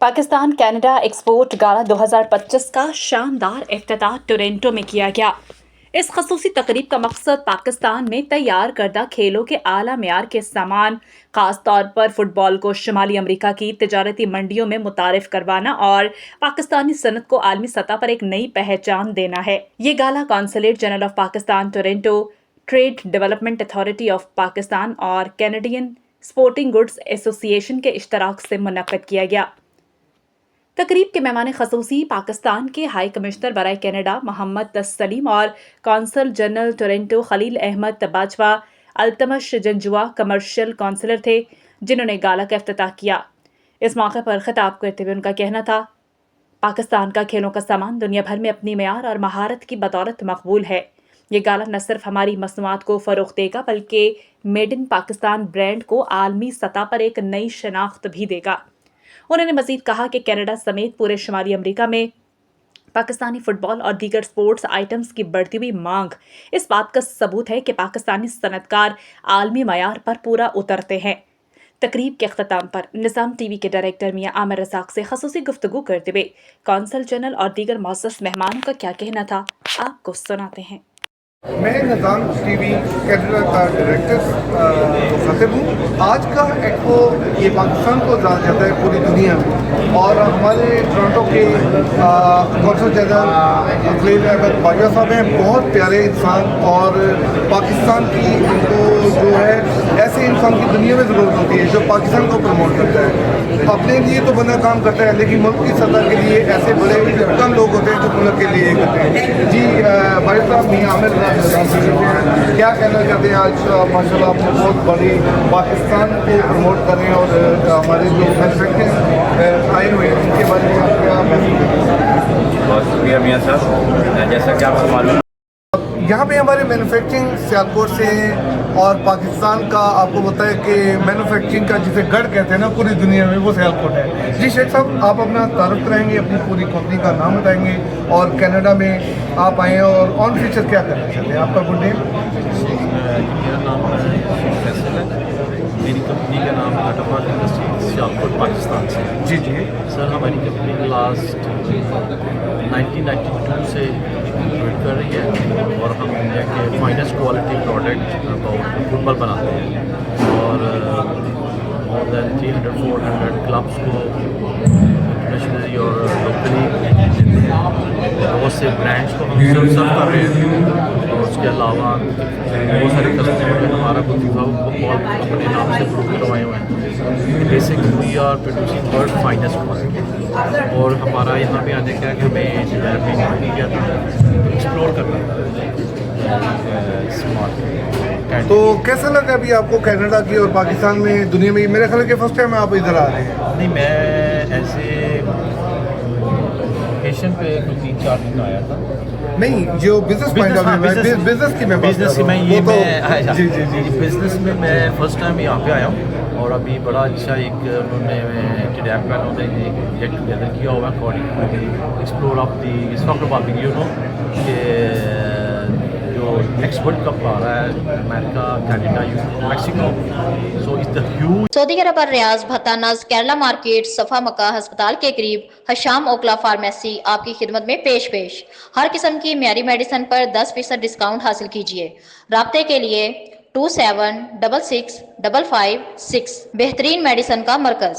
Pakistan Canada export गाला 2025 का शानदार इफ्तिताह Toronto में किया गया। इस खसूसी तकरीब का मकसद पाकिस्तान में तैयार करदा खेलों के आला मेयार के सामान, खास तौर पर फुटबॉल को शुमाली अमरीका की तजारती मंडियों में मुतारिफ करवाना और पाकिस्तानी सनत को आलमी सतह पर एक नई पहचान देना है। ये gala consulate general of Pakistan Toronto, trade development authority of Pakistan और कैनेडियन स्पोर्टिंग गुड्स एसोसिएशन के इश्तराक से मुनक्कद किया गया। तकरीब के मेहमान खसूसी पाकिस्तान के हाई कमिश्नर बराए कनाडा मोहम्मद तसलीम और consul general Toronto Khalil Ahmed तबाजवा अल्तमश जंजुआ कमर्शियल काउंसलर थे, जिन्होंने गाला का इफ्तिताह किया। इस मौके पर खिताब करते हुए उनका कहना था, पाकिस्तान का खेलों का सामान दुनिया भर में अपनी मेयार और महारत की बदौलत मकबूल है। ये गाला न सिर्फ हमारी मसनूआत को फ़रोग़ देगा बल्कि मेड इन पाकिस्तान ब्रांड को आलमी सतह पर एक नई शनाख्त भी देगा। उन्होंने मजीद कहा कि कनाडा समेत पूरे शुमाली अमरीका में पाकिस्तानी फुटबॉल और दीगर स्पोर्ट्स आइटम्स की बढ़ती हुई मांग इस बात का सबूत है कि पाकिस्तानी सनतकार आलमी मयार पर पूरा उतरते हैं। तकरीब के अख्ताम पर निज़ाम टीवी के डायरेक्टर मियां आमिर रज़ाक से खसूसी गुफ्तगू करते हुए कौंसल जनरल और दीगर मौसस मेहमानों का क्या कहना था, आपको सुनाते हैं। मैं निज़ाम टीवी कनाडा का डायरेक्टर मुखातिब हूँ। आज का एक्सपो ये पाकिस्तान को ज़्यादा जाता है पूरी दुनिया में, और हमारे टोरंटो के कौंसल जनरल खलील अहमद बाजवा साहब हैं, बहुत प्यारे इंसान, और पाकिस्तान की इनको जो है ऐसे इंसान की दुनिया में ज़रूरत होती है जो पाकिस्तान को प्रमोट करता है। अपने लिए तो बंदा काम करता है, लेकिन मुल्क की सतह के लिए ऐसे बड़े कम लोग होते हैं जो मुल्क के लिए करते हैं। जी भाई साहब, मियां आमिर क्या कहना चाहते हैं? आज माशाल्लाह आपने बहुत बड़ी पाकिस्तान को प्रमोट कर रहे हैं, और हमारे जो मैन्युफैक्चरिंग आए हुए हैं उनके बारे में आप क्या मैसेज? बहुत शुक्रिया मियाँ साहब। जैसा कि आपको मालूम, यहाँ पे हमारे मैन्युफैक्चरिंग सियालकोट से हैं, और पाकिस्तान का आपको पता है कि मैन्युफैक्चरिंग का जिसे गढ़ कहते हैं ना पूरी दुनिया में, वो सियालकोट है। जी शेख साहब, आप अपना तारुफ कराएंगे, अपनी पूरी कंपनी का नाम बताएंगे, और कनाडा में आप आए हैं और ऑन फ्यूचर क्या करना चाहते हैं? आपका गुड नेम? मेरा नाम फैसल है, मेरी कंपनी का नाम टाटा इंडस्ट्रीज सियालकोट पाकिस्तान से। जी जी सर, हमारी कंपनी लास्ट 1992 से ऑपरेट कर रही है, और हम इंडिया के फाइनेस्ट क्वालिटी प्रोडक्ट फुटबॉल बनाते हैं, और मोर दैन 300-400 क्लब्स को इंटरनेशनली और लोकली बहुत से ब्रांड्स को हम सर्व कर रहे हैं। और उसके अलावा बहुत सारे कस्टमर हैं हमारा को फुटबॉल अपने नाम से प्रूव करवाए हुए हैं। Basically we are producing world finest quality, और हमारा यहाँ पे आने का हमें डेवलपिंग किया था, एक्सप्लोर करना स्मार्ट। तो कैसा लगा अभी आपको कनाडा की और पाकिस्तान में दुनिया में? मेरे ख्याल के फर्स्ट टाइम आप इधर आ रहे हैं। नहीं, मैं ऐसे वेकेशन पे 3-4 दिन आया था। नहीं, जो business point of view, business की मैं बात कर रहा हूं। जी जी जी, बिजनेस में मैं फर्स्ट टाइम यहाँ पे आया हूँ, और अभी बड़ा अच्छा एक उन्होंने टिडैप का उन्होंने एक गेट टुगेदर किया हुआ है according explore of the stock about you know कि जो नेक्स्ट वर्ल्ड कप आ रहा है America, Canada, Mexico, so it's the huge. सऊदी अरब और रियाज भतानज केरला मार्केट सफ़ा मक्का अस्पताल के करीब हशाम ओकला फार्मेसी आपकी खिदमत में पेश हर किस्म की म्यारी मेडिसिन पर 10% डिस्काउंट हासिल कीजिए। राब्ते के लिए 27665556। बेहतरीन मेडिसिन का मरकज।